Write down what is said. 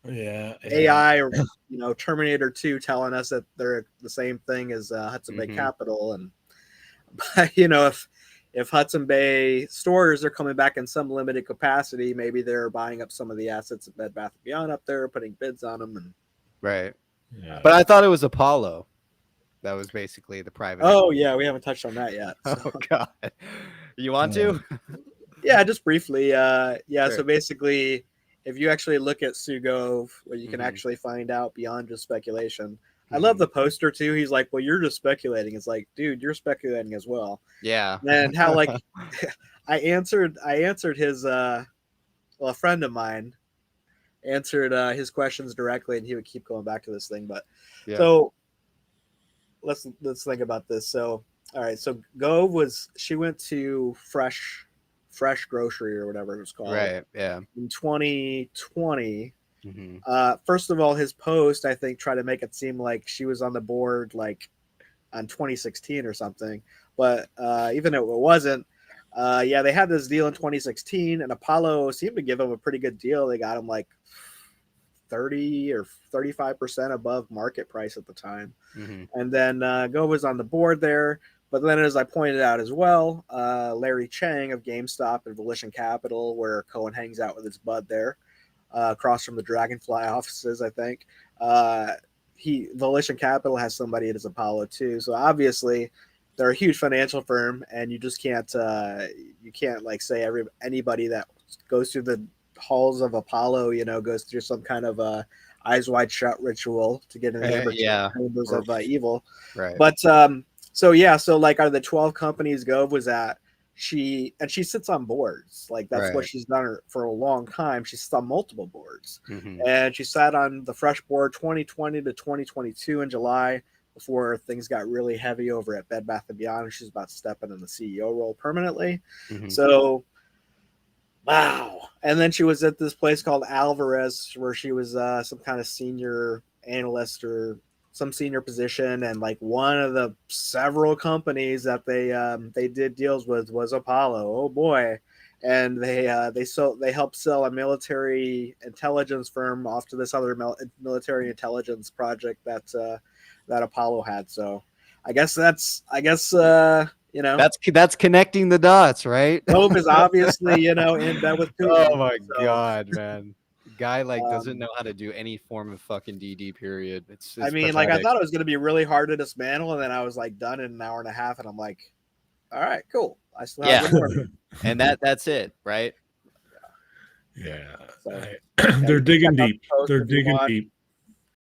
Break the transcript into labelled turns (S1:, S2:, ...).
S1: Yeah,
S2: AI or Terminator 2 telling us that they're the same thing as Hudson Bay
S3: Mm-hmm.
S2: Capital, and but if Hudson Bay stores are coming back in some limited capacity, maybe they're buying up some of the assets of Bed Bath & Beyond up there, putting bids on them, and
S3: Right.
S1: yeah.
S3: But I thought it was Apollo. That was basically the private.
S2: oh yeah, we haven't touched on that yet. So.
S3: Oh God. You want to?
S2: Yeah, just briefly.
S3: Sure.
S2: So basically, if you actually look at Gove, what you can
S3: Mhm.
S2: actually find out beyond just speculation. I
S3: Mhm.
S2: love the poster too. He's like, "Well, you're just speculating." It's like, dude, you're speculating as well.
S3: Yeah.
S2: And how like I answered his a friend of mine answered his questions directly, and he would keep going back to this thing. But
S3: Yeah.
S2: so let's think about this. So all right, so Gove she went to fresh grocery or whatever it was called
S3: Right. Yeah.
S2: in 2020.
S3: Mm-hmm.
S2: First of all, his post I think tried to make it seem like she was on the board like on 2016 or something, but even though it wasn't, yeah, they had this deal in 2016, and Apollo seemed to give him a pretty good deal. They got him like 30 or 35% above market price at the time.
S3: Mm-hmm.
S2: And then Go was on the board there. But then, as I pointed out as well, Larry Chang of GameStop and Volition Capital, where Cohen hangs out with his bud there, across from the Dragonfly offices, I think. Volition Capital has somebody at his Apollo too. So obviously, they're a huge financial firm, and you just can't like say anybody that goes through the halls of Apollo, goes through some kind of eyes wide shut ritual to get in the amber
S3: Yeah.
S2: chambers of evil.
S3: Right.
S2: But so like out of the 12 companies Gove was at, she sits on boards. Like that's what
S3: Right.
S2: she's done for a long time. She sits on multiple boards.
S3: Mm-hmm.
S2: And she sat on the fresh board 2020 to 2022 in July before things got really heavy over at Bed Bath & Beyond, and she's about to step in the CEO role permanently.
S3: Mm-hmm.
S2: So wow. And then she was at this place called Alvarez, where she was some kind of senior analyst or some senior position, and like one of the several companies that they did deals with was Apollo. Oh boy. And they helped sell a military intelligence firm off to this other military intelligence project that Apollo had. So I guess that's
S3: That's connecting the dots, right?
S2: Gove is obviously in bed with Putin.
S3: Oh my God, man. Guy doesn't know how to do any form of fucking DD period. It's
S2: I mean, like I thought it was going to be really hard to dismantle, and then I was like done in an hour and a half, and I'm like, all right, cool. I still have good work.
S3: And that's it, right?
S1: Yeah.
S2: So,
S1: They're digging deep.
S2: They're
S1: digging deep.